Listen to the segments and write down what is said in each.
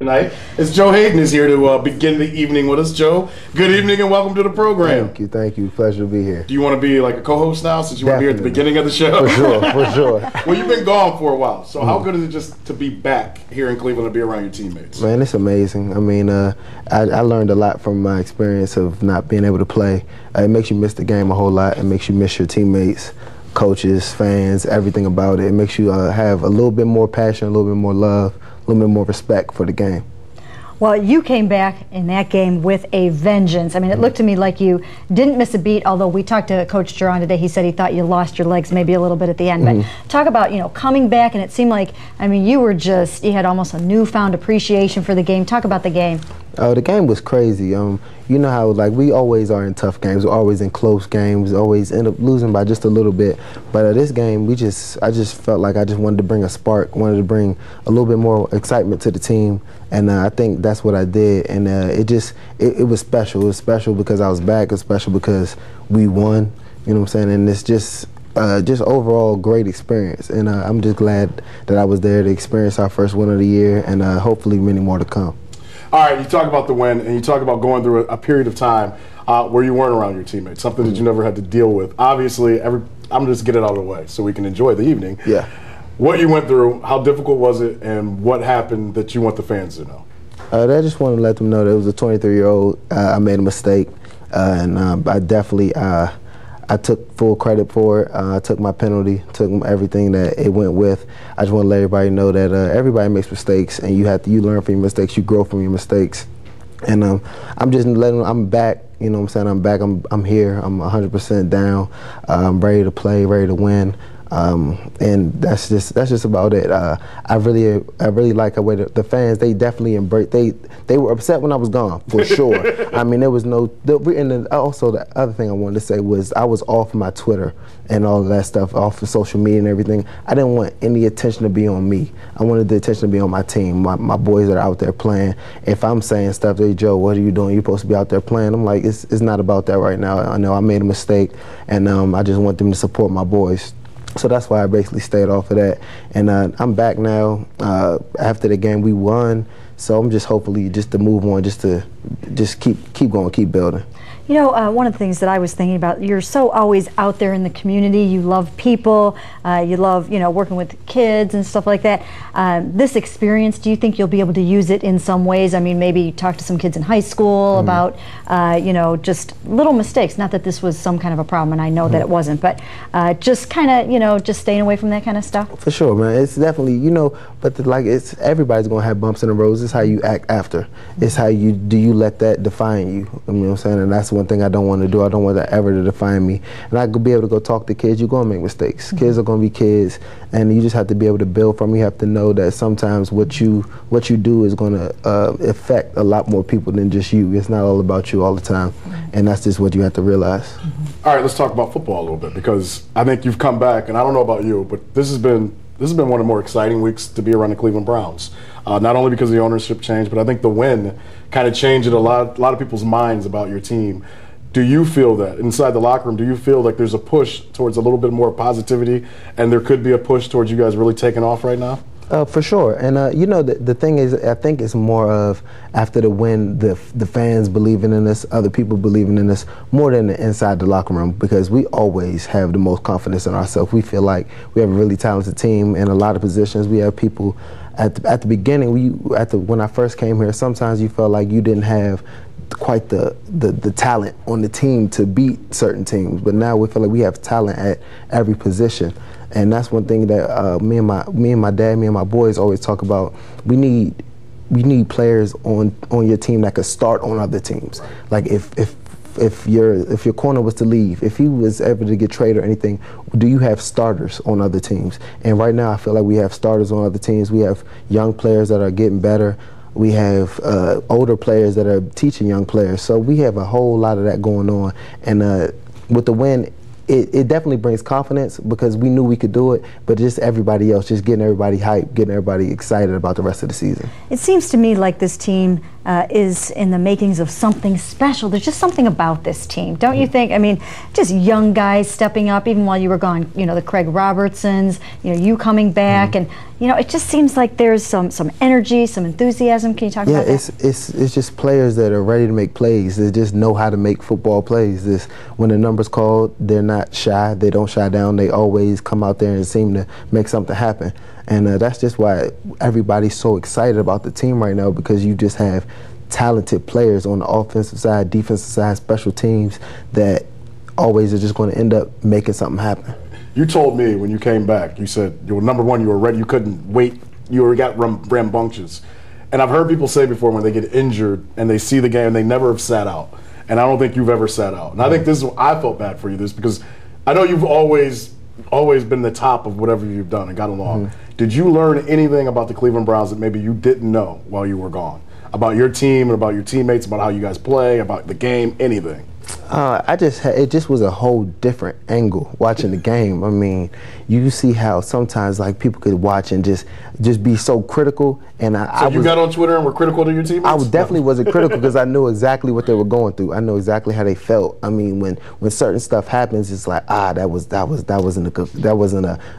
tonight. It's Joe Haden is here to begin the evening with us. Joe, good evening and welcome to the program. Thank you. Pleasure to be here. Do you want to be like a co-host now since you want to be here at the beginning of the show? For sure. Well, you've been gone for a while, so how good is it just to be back here in Cleveland and be around your teammates? Man, it's amazing. I mean, I learned a lot from my experience of not being able to play. It makes you miss the game a whole lot. It makes you miss your teammates, coaches, fans, everything about it. It makes you have a little bit more passion, a little bit more love, a little bit more respect for the game. Well, you came back in that game with a vengeance. I mean, it looked to me like you didn't miss a beat, although we talked to Coach Duran today. He said he thought you lost your legs maybe a little bit at the end. But talk about, coming back, and it seemed like, I mean, you had almost a newfound appreciation for the game. Talk about the game. The game was crazy. You know how we always are in tough games, we're always in close games, always end up losing by just a little bit. But this game, I just felt like I just wanted to bring a spark, wanted to bring a little bit more excitement to the team, and I think that's what I did. And it was special. It was special because I was back. It was special because we won. You know what I'm saying? And it's just overall great experience. And I'm just glad that I was there to experience our first win of the year, and hopefully many more to come. All right, you talk about the win, and you talk about going through a period of time where you weren't around your teammates, something that you never had to deal with. Obviously, I'm just get it out of the way so we can enjoy the evening. Yeah. What you went through, how difficult was it, and what happened that you want the fans to know? I just want to let them know that it was a 23-year-old. I made a mistake, and I definitely I took full credit for it. I took my penalty, took everything that it went with. I just want to let everybody know that everybody makes mistakes, and you learn from your mistakes, you grow from your mistakes. And I'm just letting I'm back. You know what I'm saying? I'm back. I'm here. I'm 100% down. I'm ready to play, ready to win. And that's just about it. I really like the way the fans, they definitely embraced. They were upset when I was gone, for sure. I mean, there was no. And then also the other thing I wanted to say was I was off my Twitter and all of that stuff, off of social media and everything. I didn't want any attention to be on me. I wanted the attention to be on my team, my boys that are out there playing. If I'm saying stuff, hey Joe, what are you doing? You're supposed to be out there playing. I'm like, it's not about that right now. I know I made a mistake, and I just want them to support my boys. So that's why I basically stayed off of that. And I'm back now. After the game, we won. So I'm just hopefully just to move on, just keep going, keep building. One of the things that I was thinking about, you're so always out there in the community. You love people. You love, working with kids and stuff like that. This experience, do you think you'll be able to use it in some ways? I mean, maybe talk to some kids in high school about, just little mistakes. Not that this was some kind of a problem, and I know that it wasn't, but just kind of, just staying away from that kind of stuff. For sure, man. It's definitely, but everybody's gonna have bumps in the roads. It's how you act after. It's how do you let that define you? You know what I'm saying? And that's one thing I don't want to do. I don't want that ever to define me. And I could be able to go talk to kids. You're going to make mistakes. Kids are going to be kids, and you just have to be able to build from. You have to know that sometimes what you do is going to affect a lot more people than just you. It's not all about you all the time, and that's just what you have to realize. All right, let's talk about football a little bit, because I think you've come back, and I don't know about you, but this has been one of the more exciting weeks to be around the Cleveland Browns. Not only because of the ownership change, but I think the win kind of changed a lot of people's minds about your team. Do you feel that inside the locker room? Do you feel like there's a push towards a little bit more positivity, and there could be a push towards you guys really taking off right now? For sure. And the thing is, I think it's more of after the win, the fans believing in us, other people believing in us more than inside the locker room, because we always have the most confidence in ourselves. We feel like we have a really talented team in a lot of positions. We have people at the beginning. When I first came here, sometimes you felt like you didn't have quite the talent on the team to beat certain teams, but now we feel like we have talent at every position. And that's one thing that me and my dad, me and my boys always talk about. We need players on your team that could start on other teams. Like if your corner was to leave, if he was ever to get traded or anything, do you have starters on other teams? And right now I feel like we have starters on other teams. We have young players that are getting better. We have older players that are teaching young players. So we have a whole lot of that going on. And with the win, it definitely brings confidence because we knew we could do it, but just everybody else, just getting everybody hyped, getting everybody excited about the rest of the season. It seems to me like this team is in the makings of something special. There's just something about this team, don't you think? I mean, just young guys stepping up, even while you were gone, you know, the Craig Robertsons, you know, you coming back, and, you know, it just seems like there's some energy, some enthusiasm. Can you talk about that? Yeah, it's just players that are ready to make plays. They just know how to make football plays. When the number's called, they're not shy. They don't shy down. They always come out there and seem to make something happen. And that's just why everybody's so excited about the team right now, because you just have talented players on the offensive side, defensive side, special teams that always are just going to end up making something happen. You told me when you came back, you said, you were, number one, you were ready, you couldn't wait, you got rambunctious. And I've heard people say before when they get injured and they see the game, they never have sat out. And I don't think you've ever sat out. And I think this is what I felt bad for you, this, because I know you've always been the top of whatever you've done and got along. Did you learn anything about the Cleveland Browns that maybe you didn't know while you were gone? About your team and about your teammates, about how you guys play, about the game, anything? It just was a whole different angle watching the game. I mean, you see how sometimes like people could watch and just be so critical. And you got on Twitter and were critical to your teammates? I definitely wasn't critical because I knew exactly what they were going through. I know exactly how they felt. I mean, when certain stuff happens, it's like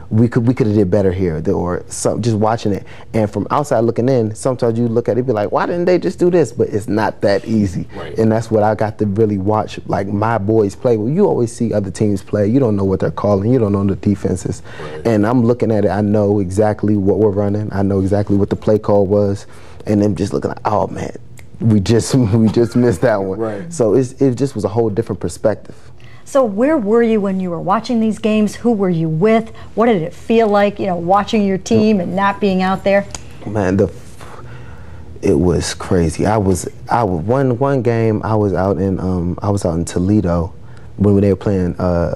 we could have did better here, or something. Just watching it, and from outside looking in, sometimes you look at it and be like, why didn't they just do this? But it's not that easy, and that's what I got to really watch. Like my boys play. Well, you always see other teams play. You don't know what they're calling. You don't know the defenses, and I'm looking at it. I know exactly what we're running. I know exactly what the play call was, and then just looking like, oh man, we just missed that one. So it just was a whole different perspective. So where were you when you were watching these games? Who were you with? What did it feel like, you know, watching your team and not being out there? Man, it was crazy. One game I was out in Toledo when they were playing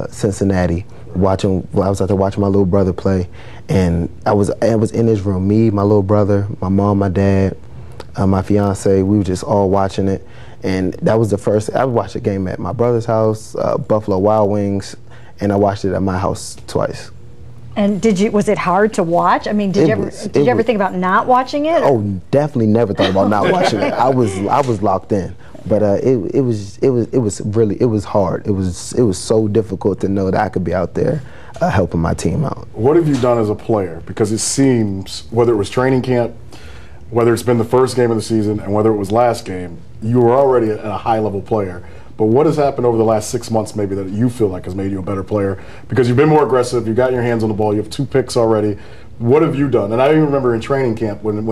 Cincinnati. I was out there watching my little brother play, and I was in his room. Me, my little brother, my mom, my dad, my fiance. We were just all watching it, and that was the first. I watched the game at my brother's house, Buffalo Wild Wings, and I watched it at my house twice. And was it hard to watch? I mean, did you ever think about not watching it? Oh, definitely never thought about not watching it. I was locked in. But it was hard. It was so difficult to know that I could be out there helping my team out. What have you done as a player? Because it seems, whether it was training camp, whether it's been the first game of the season, and whether it was last game, you were already a high-level player. But what has happened over the last 6 months maybe that you feel like has made you a better player? Because you've been more aggressive, you've gotten your hands on the ball, you have 2 picks already. What have you done? And I even remember in training camp when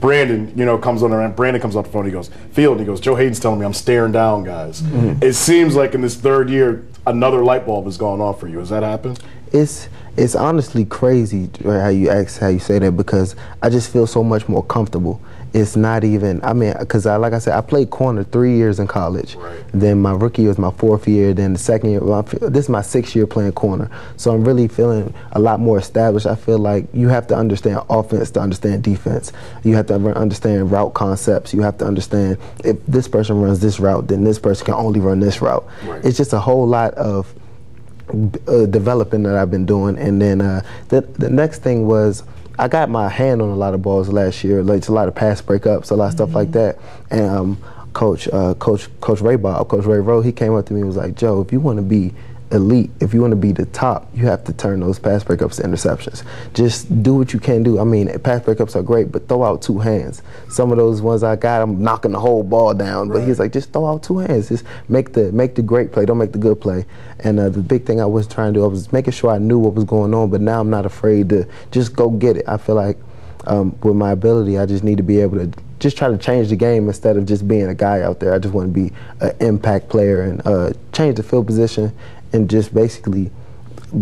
Brandon, you know, comes on and Brandon comes off the phone, he goes, Field, and he goes, Joe Haden's telling me I'm staring down guys. It seems like in this 3rd year, another light bulb has gone off for you. Has that happened? It's honestly crazy how you say that, because I just feel so much more comfortable. It's not even, I mean, because like I said, I played corner 3 years in college. Then my rookie year was my 4th year. Then the 2nd year, this is my 6th year playing corner. So I'm really feeling a lot more established. I feel like you have to understand offense to understand defense. You have to understand route concepts. You have to understand if this person runs this route, then this person can only run this route. It's just a whole lot of developing that I've been doing. And then the next thing was, I got my hand on a lot of balls last year, like a lot of pass breakups, a lot of stuff like that. And Coach Ray Rowe, he came up to me and was like, Joe, if you want to be elite, if you want to be the top, you have to turn those pass breakups to interceptions. Just do what you can do. I mean, pass breakups are great, but throw out 2 hands. Some of those ones I got, I'm knocking the whole ball down. But he's like, just throw out 2 hands. Just make the great play. Don't make the good play. And the big thing I was trying to do, I was making sure I knew what was going on, but now I'm not afraid to just go get it. I feel like with my ability, I just need to be able to just try to change the game instead of just being a guy out there. I just want to be an impact player and change the field position and just basically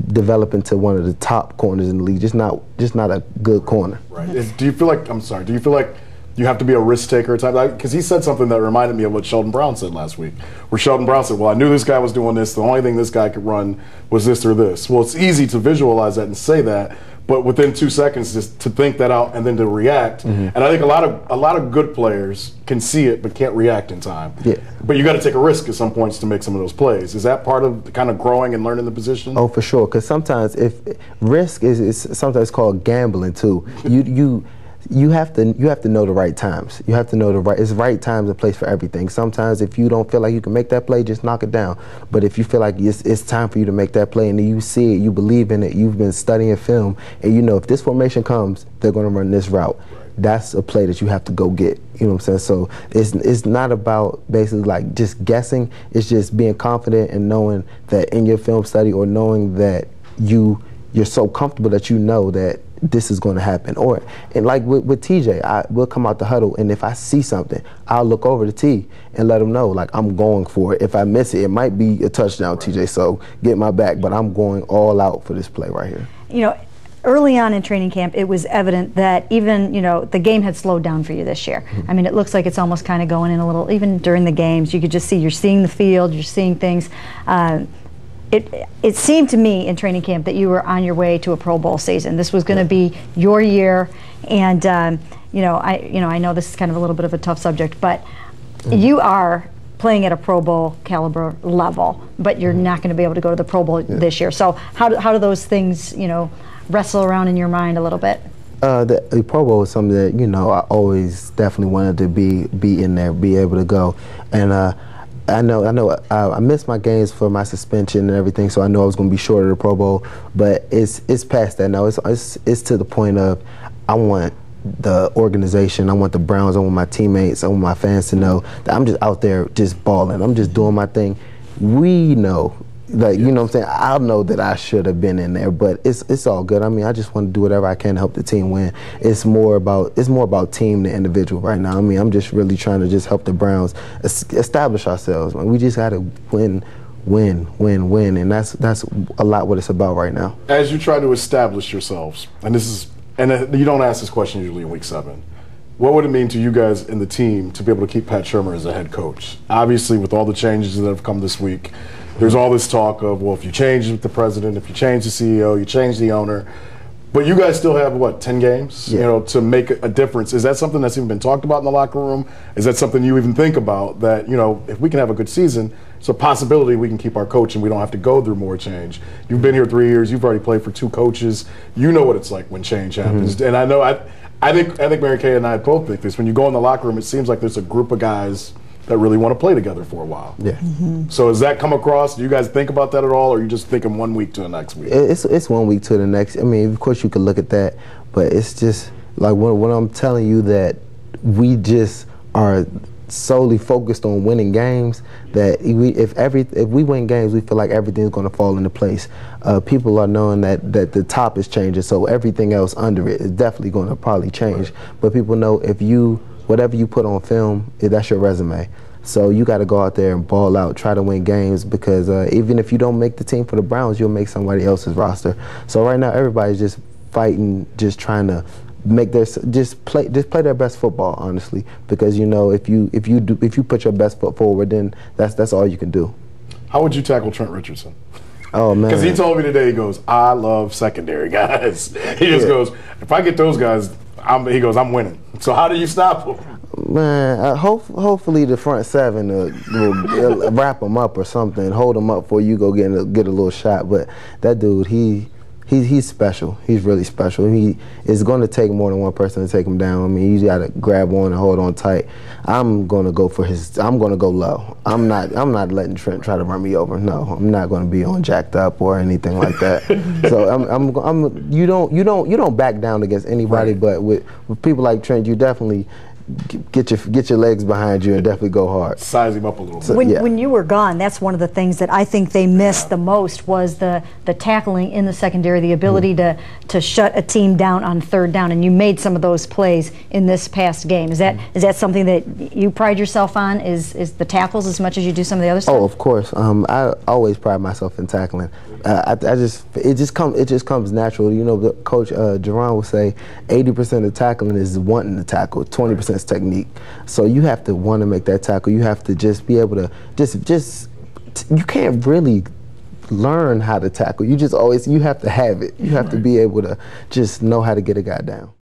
develop into one of the top corners in the league, just not a good corner. Do you feel like, do you feel like you have to be a risk taker at times? Because he said something that reminded me of what Sheldon Brown said last week, where Sheldon Brown said, well, I knew this guy was doing this, the only thing this guy could run was this or this. Well, it's easy to visualize that and say that, but within 2 seconds just to think that out and then to react. And I think a lot of good players can see it but can't react in time. Yeah. But you got to take a risk at some points to make some of those plays. Is that part of kind of growing and learning the position? Oh, for sure. Because sometimes if risk is sometimes called gambling too. You have to know the right times. You have to know it's right times and place for everything. Sometimes if you don't feel like you can make that play, just knock it down. But if you feel like it's time for you to make that play and you see it, you believe in it, you've been studying film, and you know if this formation comes, they're going to run this route. That's a play that you have to go get. You know what I'm saying? So it's not about basically like just guessing. It's just being confident and knowing that in your film study, or knowing that you're so comfortable that you know that this is going to happen. And like with TJ, we'll come out the huddle, and if I see something, I'll look over to T and let him know, like, I'm going for it. If I miss it, it might be a touchdown, TJ, so get my back, but I'm going all out for this play right here. You know, early on in training camp, it was evident that even, you know, the game had slowed down for you this year. I mean, it looks like it's almost kind of going in a little, even during the games, you could just see, you're seeing the field, you're seeing things. It seemed to me in training camp that you were on your way to a Pro Bowl season. This was going to be your year, and I know this is kind of a little bit of a tough subject, but you are playing at a Pro Bowl caliber level, but you're not going to be able to go to the Pro Bowl this year. So how do those things, you know, wrestle around in your mind a little bit? The Pro Bowl is something that, you know, I always definitely wanted to be in there, be able to go, and I missed my games for my suspension and everything, so I know I was going to be short of the Pro Bowl. But it's past that now. It's to the point of I want the organization, I want the Browns, I want my teammates, I want my fans to know that I'm just out there just balling. I'm just doing my thing. We know, like, you know what I'm saying, I know that I should have been in there, but it's all good. I mean, I just want to do whatever I can to help the team win. It's more about team than individual right now. I mean, I'm just really trying to just help the Browns establish ourselves. Man. We just got to win, and that's a lot what it's about right now. As you try to establish yourselves, and you don't ask this question usually in Week 7, what would it mean to you guys in the team to be able to keep Pat Shurmur as a head coach? Obviously, with all the changes that have come this week, there's all this talk of, well, if you change the president, if you change the CEO, you change the owner, but you guys still have, what, 10 games, you know, to make a difference. Is that something that's even been talked about in the locker room? Is that something you even think about, that, you know, if we can have a good season, it's a possibility we can keep our coach and we don't have to go through more change? You've been here 3 years. You've already played for 2 coaches. You know what it's like when change happens. And I know, I think Mary Kay and I both think this. When you go in the locker room, it seems like there's a group of guys that really want to play together for a while. Yeah. So does that come across? Do you guys think about that at all, or are you just thinking 1 week to the next week? It's 1 week to the next. I mean, of course you could look at that, but it's just like when I'm telling you that we just are solely focused on winning games, that if we win games, we feel like everything's going to fall into place. People are knowing that the top is changing, so everything else under it is definitely going to probably change. But people know whatever you put on film, that's your resume. So you got to go out there and ball out, try to win games, because even if you don't make the team for the Browns, you'll make somebody else's roster. So right now, everybody's just fighting, just trying to make just play their best football, honestly. Because, you know, if you put your best foot forward, then that's all you can do. How would you tackle Trent Richardson? Oh, man. Because he told me today, he goes, I love secondary guys. He just goes, if I get those guys, I'm winning. So how do you stop him? Man, hopefully the front 7 will wrap him up or something, hold him up before you go get a little shot. But that dude, he's special. He's really special. It's going to take more than one person to take him down. I mean, you got to grab one and hold on tight. I'm going to go low. I'm not letting Trent try to run me over. No, I'm not going to be on jacked up or anything like that. So you don't back down against anybody, right. But with people like Trent, you definitely get your legs behind you and definitely go hard. Size him up a little bit. When you were gone, that's one of the things that I think they missed the most, was the tackling in the secondary, the ability to shut a team down on 3rd down, and you made some of those plays in this past game. Is that something that you pride yourself on, is the tackles as much as you do some of the other stuff? Oh, of course. I always pride myself in tackling. It just comes natural. You know, Coach Jerron will say 80% of tackling is wanting to tackle, 20% is technique. So you have to want to make that tackle. You have to just be able to you can't really learn how to tackle. You have to have it. You have to be able to just know how to get a guy down.